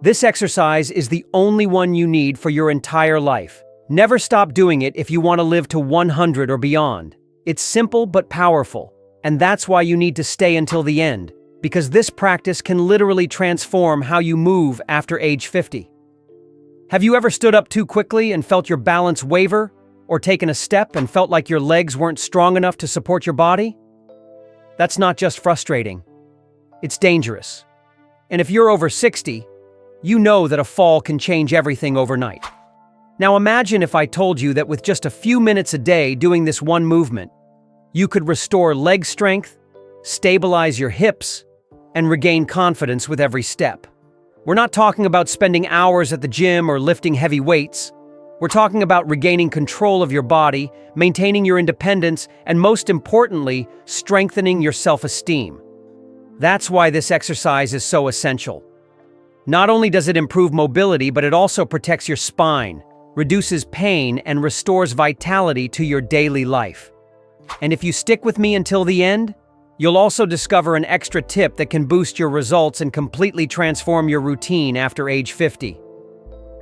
This exercise is the only one you need for your entire life. Never stop doing it if you want to live to 100 or beyond. It's simple but powerful, and that's why you need to stay until the end, because this practice can literally transform how you move after age 50. Have you ever stood up too quickly and felt your balance waver, or taken a step and felt like your legs weren't strong enough to support your body? That's not just frustrating. It's dangerous. And if you're over 60, you know that a fall can change everything overnight. Now imagine if I told you that with just a few minutes a day doing this one movement, you could restore leg strength, stabilize your hips, and regain confidence with every step. We're not talking about spending hours at the gym or lifting heavy weights. We're talking about regaining control of your body, maintaining your independence, and most importantly, strengthening your self-esteem. That's why this exercise is so essential. Not only does it improve mobility, but it also protects your spine, reduces pain, and restores vitality to your daily life. And if you stick with me until the end, you'll also discover an extra tip that can boost your results and completely transform your routine after age 50.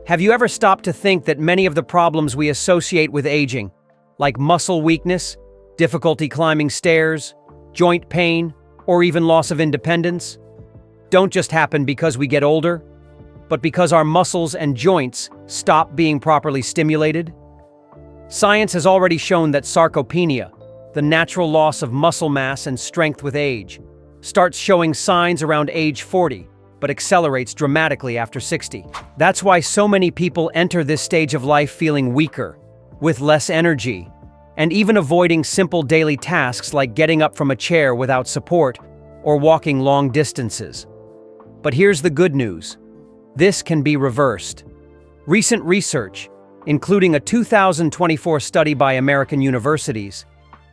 Have you ever stopped to think that many of the problems we associate with aging, like muscle weakness, difficulty climbing stairs, joint pain, or even loss of independence, don't just happen because we get older, but because our muscles and joints stop being properly stimulated? Science has already shown that sarcopenia, the natural loss of muscle mass and strength with age, starts showing signs around age 40, but accelerates dramatically after 60. That's why so many people enter this stage of life feeling weaker, with less energy, and even avoiding simple daily tasks like getting up from a chair without support or walking long distances. But here's the good news. This can be reversed. Recent research, including a 2024 study by American universities,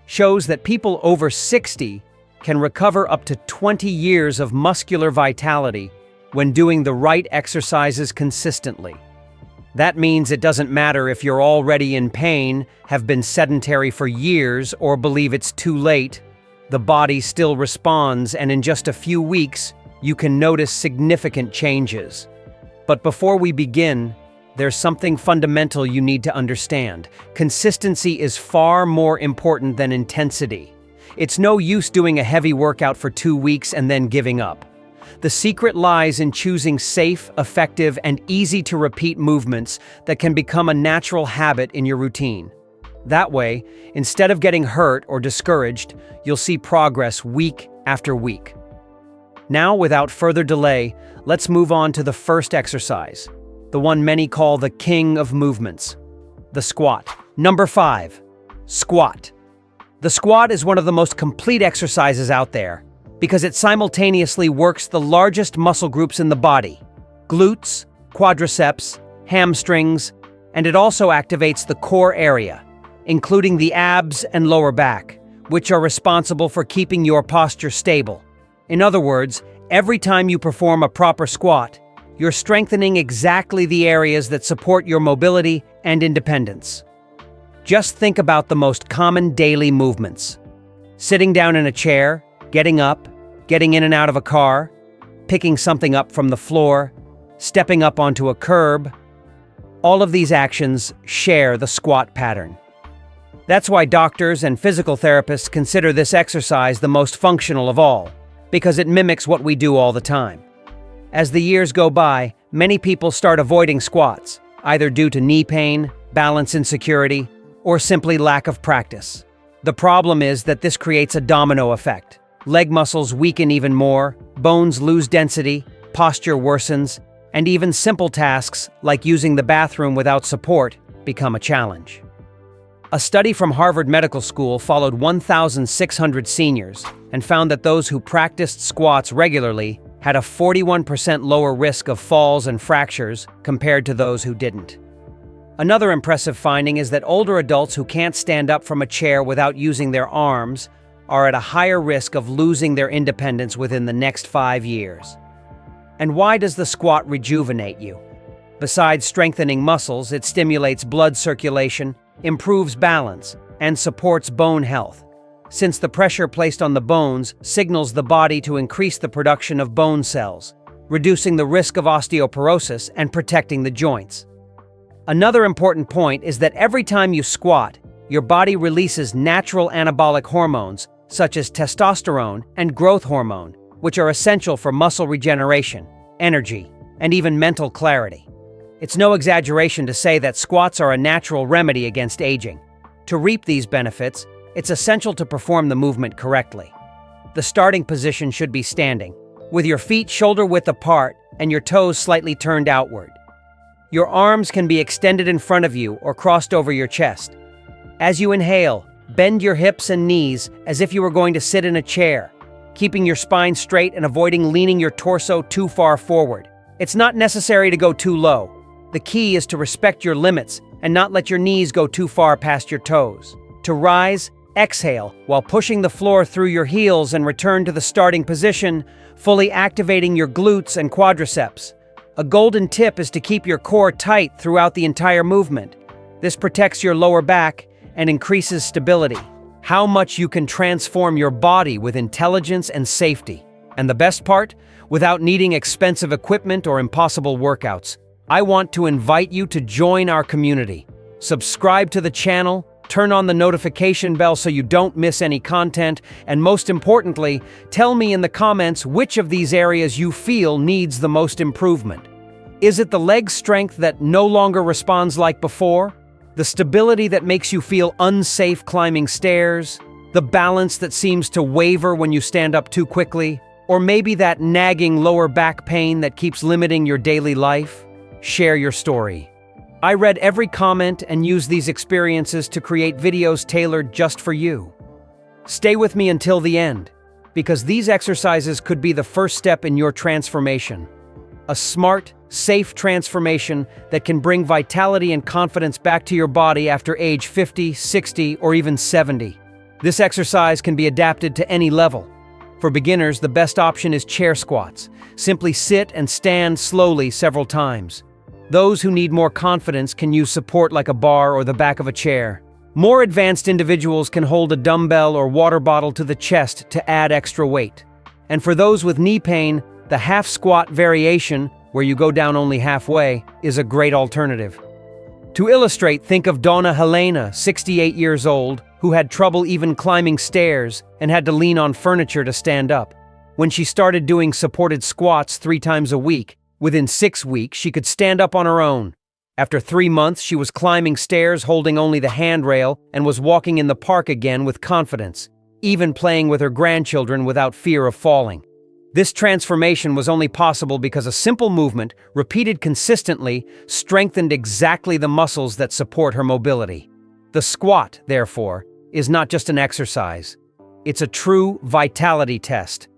shows that people over 60 can recover up to 20 years of muscular vitality when doing the right exercises consistently. That means it doesn't matter if you're already in pain, have been sedentary for years, or believe it's too late. The body still responds, and in just a few weeks, you can notice significant changes. But before we begin, there's something fundamental you need to understand. Consistency is far more important than intensity. It's no use doing a heavy workout for 2 weeks and then giving up. The secret lies in choosing safe, effective, and easy-to-repeat movements that can become a natural habit in your routine. That way, instead of getting hurt or discouraged, you'll see progress week after week. Now, without further delay, let's move on to the first exercise, the one many call the king of movements, the squat. Number 5, squat. The squat is one of the most complete exercises out there because it simultaneously works the largest muscle groups in the body, glutes, quadriceps, hamstrings, and it also activates the core area, including the abs and lower back, which are responsible for keeping your posture stable. In other words, every time you perform a proper squat, you're strengthening exactly the areas that support your mobility and independence. Just think about the most common daily movements. Sitting down in a chair, getting up, getting in and out of a car, picking something up from the floor, stepping up onto a curb. All of these actions share the squat pattern. That's why doctors and physical therapists consider this exercise the most functional of all, because it mimics what we do all the time. As the years go by, many people start avoiding squats, either due to knee pain, balance insecurity, or simply lack of practice. The problem is that this creates a domino effect. Leg muscles weaken even more, bones lose density, posture worsens, and even simple tasks like using the bathroom without support become a challenge. A study from Harvard Medical School followed 1,600 seniors and found that those who practiced squats regularly had a 41% lower risk of falls and fractures compared to those who didn't. Another impressive finding is that older adults who can't stand up from a chair without using their arms are at a higher risk of losing their independence within the next 5 years. And why does the squat rejuvenate you? Besides strengthening muscles, it stimulates blood circulation, improves balance, and supports bone health, since the pressure placed on the bones signals the body to increase the production of bone cells, reducing the risk of osteoporosis and protecting the joints. Another important point is that every time you squat, your body releases natural anabolic hormones such as testosterone and growth hormone, which are essential for muscle regeneration, energy, and even mental clarity. It's no exaggeration to say that squats are a natural remedy against aging. To reap these benefits, it's essential to perform the movement correctly. The starting position should be standing, with your feet shoulder-width apart and your toes slightly turned outward. Your arms can be extended in front of you or crossed over your chest. As you inhale, bend your hips and knees as if you were going to sit in a chair, keeping your spine straight and avoiding leaning your torso too far forward. It's not necessary to go too low. The key is to respect your limits and not let your knees go too far past your toes. To rise, exhale while pushing the floor through your heels and return to the starting position, fully activating your glutes and quadriceps. A golden tip is to keep your core tight throughout the entire movement. This protects your lower back and increases stability. How much you can transform your body with intelligence and safety. And the best part? Without needing expensive equipment or impossible workouts. I want to invite you to join our community. Subscribe to the channel, turn on the notification bell so you don't miss any content, and most importantly, tell me in the comments which of these areas you feel needs the most improvement. Is it the leg strength that no longer responds like before? The stability that makes you feel unsafe climbing stairs? The balance that seems to waver when you stand up too quickly? Or maybe that nagging lower back pain that keeps limiting your daily life? Share your story. I read every comment and use these experiences to create videos tailored just for you. Stay with me until the end, because these exercises could be the first step in your transformation. A smart, safe transformation that can bring vitality and confidence back to your body after age 50, 60, or even 70. This exercise can be adapted to any level. For beginners, the best option is chair squats. Simply sit and stand slowly several times. Those who need more confidence can use support like a bar or the back of a chair. More advanced individuals can hold a dumbbell or water bottle to the chest to add extra weight. And for those with knee pain, the half squat variation, where you go down only halfway, is a great alternative. To illustrate, think of Donna Helena, 68 years old, who had trouble even climbing stairs and had to lean on furniture to stand up. When she started doing supported squats 3 times a week, within 6 weeks, she could stand up on her own. After 3 months, she was climbing stairs holding only the handrail and was walking in the park again with confidence, even playing with her grandchildren without fear of falling. This transformation was only possible because a simple movement, repeated consistently, strengthened exactly the muscles that support her mobility. The squat, therefore, is not just an exercise. It's a true vitality test.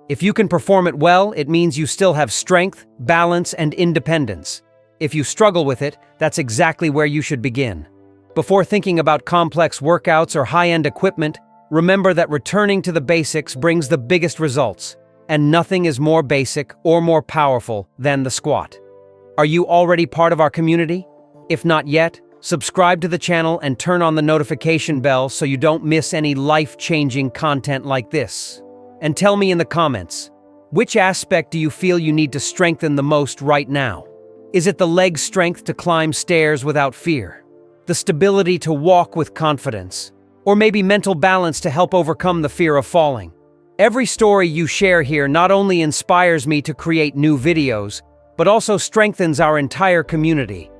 If you can perform it well, it means you still have strength, balance, and independence. If you struggle with it, that's exactly where you should begin. Before thinking about complex workouts or high-end equipment, remember that returning to the basics brings the biggest results, and nothing is more basic or more powerful than the squat. Are you already part of our community? If not yet, subscribe to the channel and turn on the notification bell so you don't miss any life-changing content like this. And tell me in the comments, which aspect do you feel you need to strengthen the most right now? Is it the leg strength to climb stairs without fear? The stability to walk with confidence? Or maybe mental balance to help overcome the fear of falling? Every story you share here not only inspires me to create new videos, but also strengthens our entire community,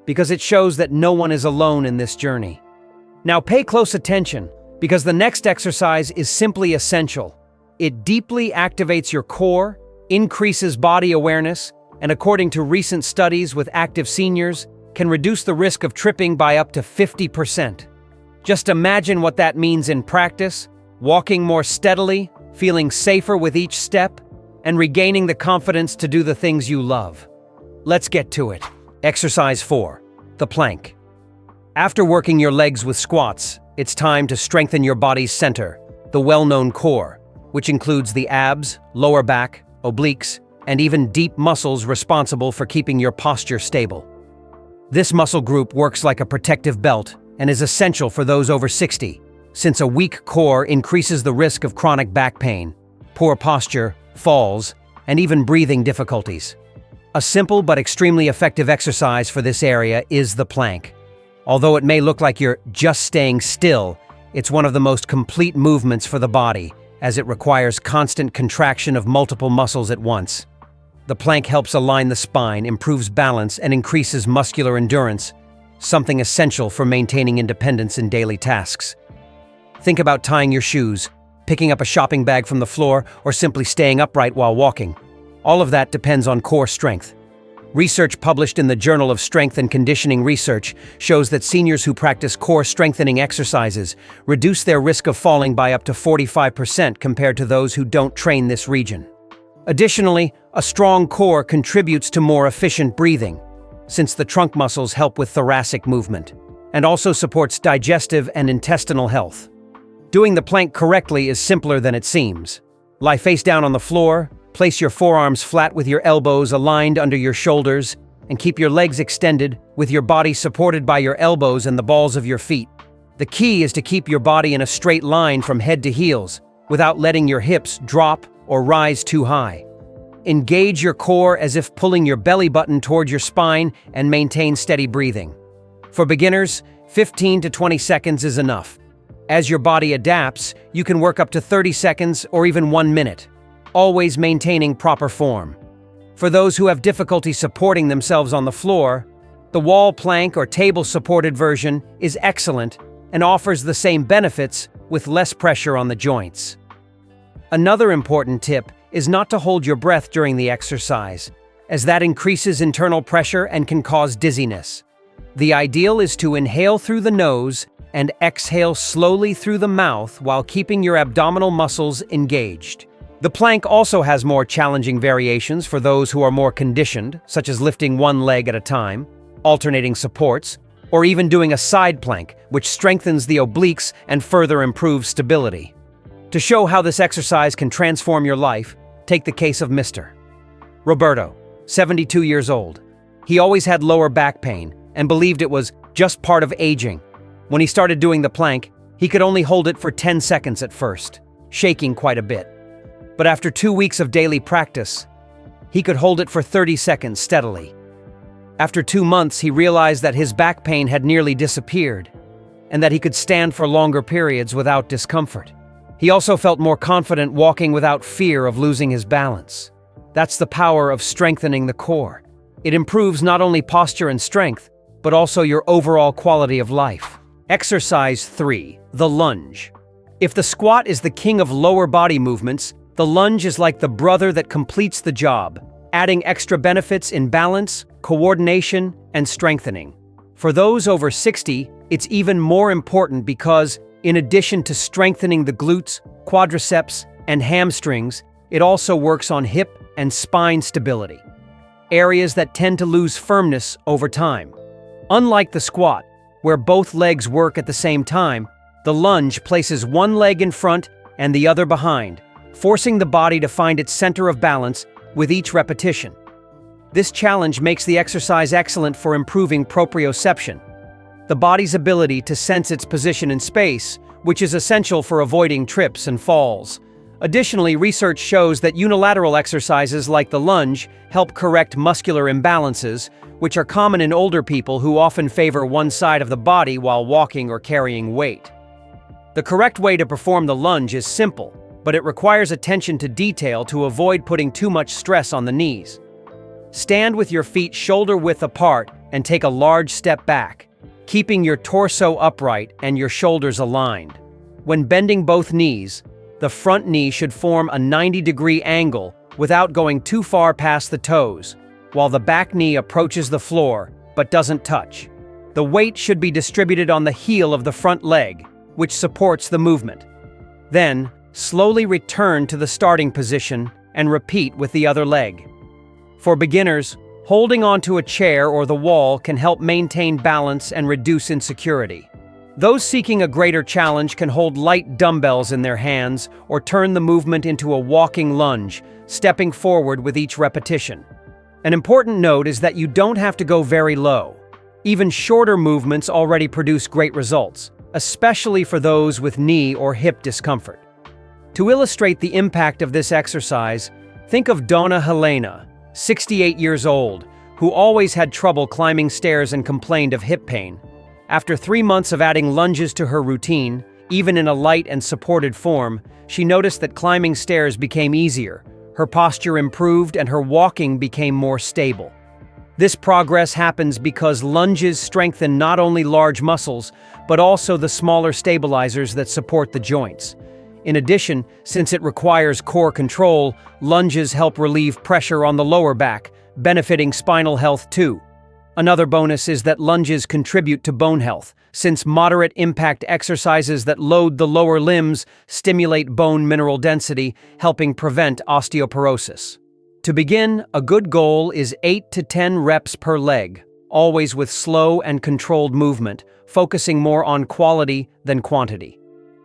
because it shows that no one is alone in this journey. Now pay close attention, because the next exercise is simply essential. It deeply activates your core, increases body awareness, and according to recent studies with active seniors, can reduce the risk of tripping by up to 50%. Just imagine what that means in practice: walking more steadily, feeling safer with each step, and regaining the confidence to do the things you love. Let's get to it. Exercise 4, the plank. After working your legs with squats, it's time to strengthen your body's center, the well-known core, which includes the abs, lower back, obliques, and even deep muscles responsible for keeping your posture stable. This muscle group works like a protective belt and is essential for those over 60, since a weak core increases the risk of chronic back pain, poor posture, falls, and even breathing difficulties. A simple but extremely effective exercise for this area is the plank. Although it may look like you're just staying still, it's one of the most complete movements for the body, as it requires constant contraction of multiple muscles at once. The plank helps align the spine, improves balance, and increases muscular endurance, something essential for maintaining independence in daily tasks. Think about tying your shoes, picking up a shopping bag from the floor, or simply staying upright while walking. All of that depends on core strength. Research published in the Journal of Strength and Conditioning Research shows that seniors who practice core strengthening exercises reduce their risk of falling by up to 45% compared to those who don't train this region. Additionally, a strong core contributes to more efficient breathing, since the trunk muscles help with thoracic movement, and also supports digestive and intestinal health. Doing the plank correctly is simpler than it seems. Lie face down on the floor, place your forearms flat with your elbows aligned under your shoulders, and keep your legs extended with your body supported by your elbows and the balls of your feet. The key is to keep your body in a straight line from head to heels, without letting your hips drop or rise too high. Engage your core as if pulling your belly button toward your spine and maintain steady breathing. For beginners, 15 to 20 seconds is enough. As your body adapts, you can work up to 30 seconds or even 1 minute, always maintaining proper form. For those who have difficulty supporting themselves on the floor, the wall plank or table-supported version is excellent and offers the same benefits with less pressure on the joints. Another important tip is not to hold your breath during the exercise, as that increases internal pressure and can cause dizziness. The ideal is to inhale through the nose and exhale slowly through the mouth while keeping your abdominal muscles engaged. The plank also has more challenging variations for those who are more conditioned, such as lifting one leg at a time, alternating supports, or even doing a side plank, which strengthens the obliques and further improves stability. To show how this exercise can transform your life, take the case of Mr. Roberto, 72 years old. He always had lower back pain and believed it was just part of aging. When he started doing the plank, he could only hold it for 10 seconds at first, shaking quite a bit. But after 2 weeks of daily practice, he could hold it for 30 seconds steadily. After 2 months, he realized that his back pain had nearly disappeared, and that he could stand for longer periods without discomfort. He also felt more confident walking without fear of losing his balance. That's the power of strengthening the core. It improves not only posture and strength, but also your overall quality of life. Exercise 3, the lunge. If the squat is the king of lower body movements, the lunge is like the brother that completes the job, adding extra benefits in balance, coordination, and strengthening. For those over 60, it's even more important because, in addition to strengthening the glutes, quadriceps, and hamstrings, it also works on hip and spine stability, areas that tend to lose firmness over time. Unlike the squat, where both legs work at the same time, the lunge places one leg in front and the other behind, forcing the body to find its center of balance with each repetition. This challenge makes the exercise excellent for improving proprioception, the body's ability to sense its position in space, which is essential for avoiding trips and falls. Additionally, research shows that unilateral exercises like the lunge help correct muscular imbalances, which are common in older people who often favor one side of the body while walking or carrying weight. The correct way to perform the lunge is simple, but it requires attention to detail to avoid putting too much stress on the knees. Stand with your feet shoulder-width apart and take a large step back, keeping your torso upright and your shoulders aligned. When bending both knees, the front knee should form a 90-degree angle without going too far past the toes, while the back knee approaches the floor but doesn't touch. The weight should be distributed on the heel of the front leg, which supports the movement. Then, slowly return to the starting position and repeat with the other leg. For beginners, holding onto a chair or the wall can help maintain balance and reduce insecurity. Those seeking a greater challenge can hold light dumbbells in their hands or turn the movement into a walking lunge, stepping forward with each repetition. An important note is that you don't have to go very low. Even shorter movements already produce great results, especially for those with knee or hip discomfort. To illustrate the impact of this exercise, Think of Donna Helena, 68 years old, who always had trouble climbing stairs and complained of hip pain. After 3 months of adding lunges to her routine, even in a light and supported form, she noticed that climbing stairs became easier, her posture improved, and her walking became more stable. This progress happens because lunges strengthen not only large muscles, but also the smaller stabilizers that support the joints. In addition, since it requires core control, lunges help relieve pressure on the lower back, benefiting spinal health too. Another bonus is that lunges contribute to bone health, since moderate impact exercises that load the lower limbs stimulate bone mineral density, helping prevent osteoporosis. To begin, a good goal is 8 to 10 reps per leg, always with slow and controlled movement, focusing more on quality than quantity.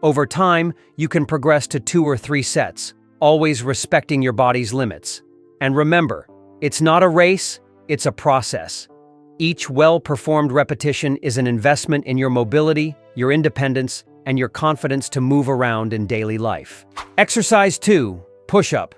Over time, you can progress to 2 or 3 sets, always respecting your body's limits. And remember, it's not a race, it's a process. Each well-performed repetition is an investment in your mobility, your independence, and your confidence to move around in daily life. Exercise 2, push-up.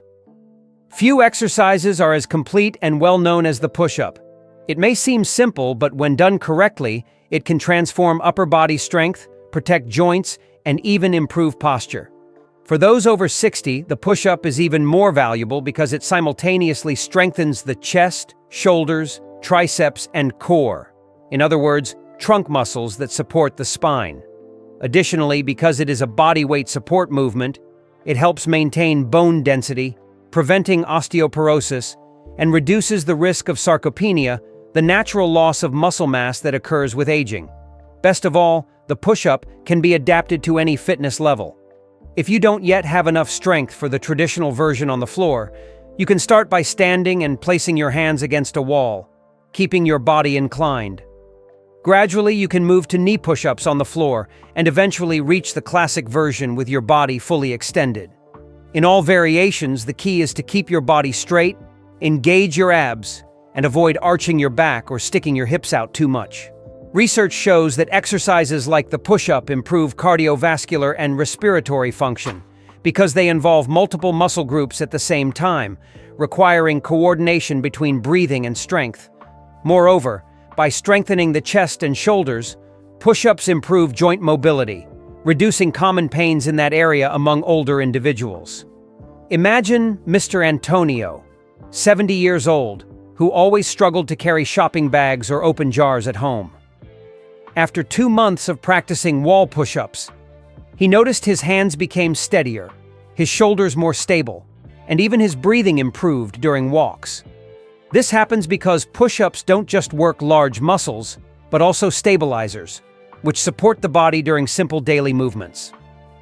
Few exercises are as complete and well-known as the push-up. It may seem simple, but when done correctly, it can transform upper body strength, protect joints, and even improve posture. For those over 60, the push-up is even more valuable because it simultaneously strengthens the chest, shoulders, triceps, and core. In other words, trunk muscles that support the spine. Additionally, because it is a body weight support movement, it helps maintain bone density, preventing osteoporosis, and reduces the risk of sarcopenia, the natural loss of muscle mass that occurs with aging. Best of all, the push-up can be adapted to any fitness level. If you don't yet have enough strength for the traditional version on the floor, you can start by standing and placing your hands against a wall, keeping your body inclined. Gradually, you can move to knee push-ups on the floor and eventually reach the classic version with your body fully extended. In all variations, the key is to keep your body straight, engage your abs, and avoid arching your back or sticking your hips out too much. Research shows that exercises like the push-up improve cardiovascular and respiratory function because they involve multiple muscle groups at the same time, requiring coordination between breathing and strength. Moreover, by strengthening the chest and shoulders, push-ups improve joint mobility, reducing common pains in that area among older individuals. Imagine Mr. Antonio, 70 years old, who always struggled to carry shopping bags or open jars at home. After 2 months of practicing wall push-ups, he noticed his hands became steadier, his shoulders more stable, and even his breathing improved during walks. This happens because push-ups don't just work large muscles, but also stabilizers, which support the body during simple daily movements.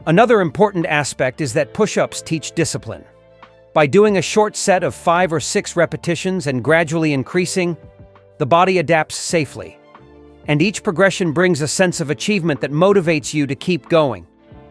Another important aspect is that push-ups teach discipline. By doing a short set of 5 or 6 repetitions and gradually increasing, the body adapts safely. And each progression brings a sense of achievement that motivates you to keep going.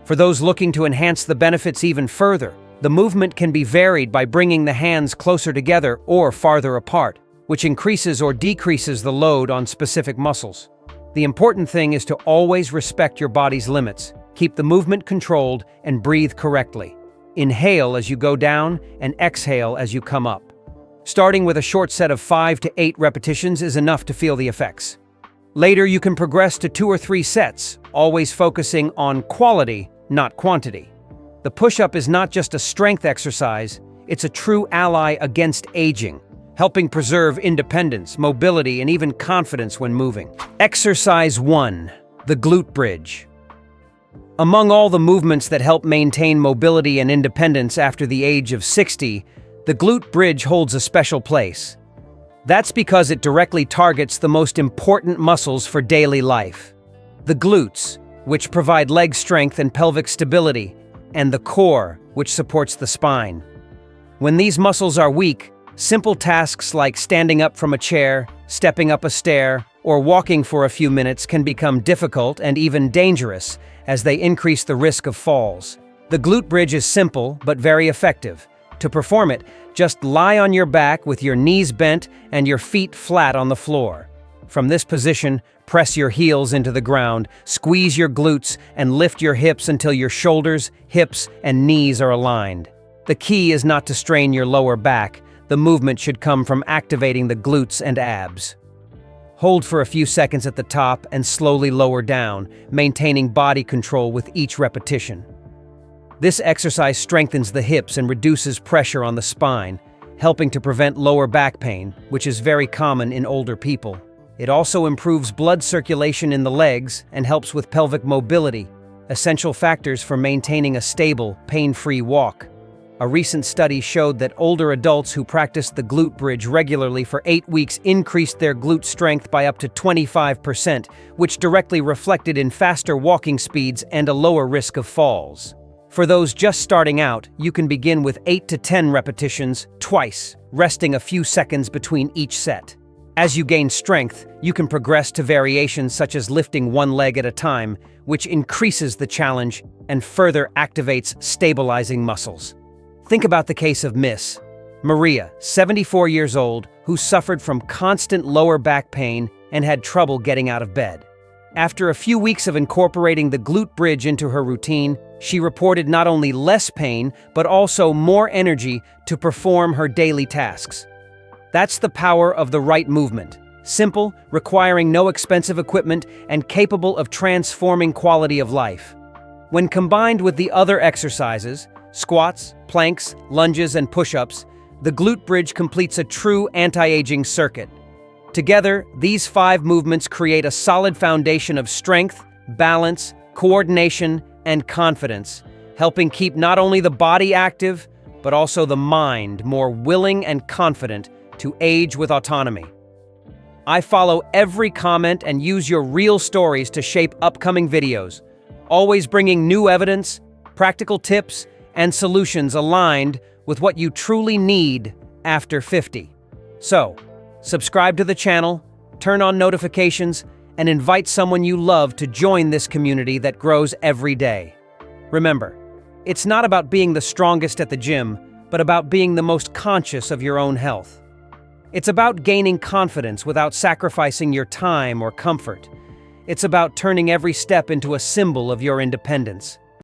For those looking to enhance the benefits even further, the movement can be varied by bringing the hands closer together or farther apart, which increases or decreases the load on specific muscles. The important thing is to always respect your body's limits, keep the movement controlled, and breathe correctly. Inhale as you go down and exhale as you come up. Starting with a short set of 5 to 8 repetitions is enough to feel the effects. Later, you can progress to 2 or 3 sets, always focusing on quality, not quantity. The push-up is not just a strength exercise, it's a true ally against aging, helping preserve independence, mobility, and even confidence when moving. Exercise 1, the glute bridge. Among all the movements that help maintain mobility and independence after the age of 60, the glute bridge holds a special place. That's because it directly targets the most important muscles for daily life. The glutes, which provide leg strength and pelvic stability, and the core, which supports the spine. When these muscles are weak, simple tasks like standing up from a chair, stepping up a stair, or walking for a few minutes can become difficult and even dangerous as they increase the risk of falls. The glute bridge is simple but very effective. To perform it, just lie on your back with your knees bent and your feet flat on the floor. From this position, press your heels into the ground, squeeze your glutes, and lift your hips until your shoulders, hips, and knees are aligned. The key is not to strain your lower back. The movement should come from activating the glutes and abs. Hold for a few seconds at the top and slowly lower down, maintaining body control with each repetition. This exercise strengthens the hips and reduces pressure on the spine, helping to prevent lower back pain, which is very common in older people. It also improves blood circulation in the legs and helps with pelvic mobility, essential factors for maintaining a stable, pain-free walk. A recent study showed that older adults who practiced the glute bridge regularly for 8 weeks increased their glute strength by up to 25%, which directly reflected in faster walking speeds and a lower risk of falls. For those just starting out, you can begin with 8 to 10 repetitions twice, resting a few seconds between each set. As you gain strength, you can progress to variations such as lifting one leg at a time, which increases the challenge and further activates stabilizing muscles. Think about the case of Miss Maria, 74 years old, who suffered from constant lower back pain and had trouble getting out of bed. After a few weeks of incorporating the glute bridge into her routine, she reported not only less pain, but also more energy to perform her daily tasks. That's the power of the right movement. Simple, requiring no expensive equipment, and capable of transforming quality of life. When combined with the other exercises, squats, planks, lunges, and push-ups, the glute bridge completes a true anti-aging circuit. Together, these 5 movements create a solid foundation of strength, balance, coordination, and confidence, helping keep not only the body active, but also the mind more willing and confident to age with autonomy. I follow every comment and use your real stories to shape upcoming videos, always bringing new evidence, practical tips, and solutions aligned with what you truly need after 50. So, subscribe to the channel, turn on notifications, and invite someone you love to join this community that grows every day. Remember, it's not about being the strongest at the gym, but about being the most conscious of your own health. It's about gaining confidence without sacrificing your time or comfort. It's about turning every step into a symbol of your independence.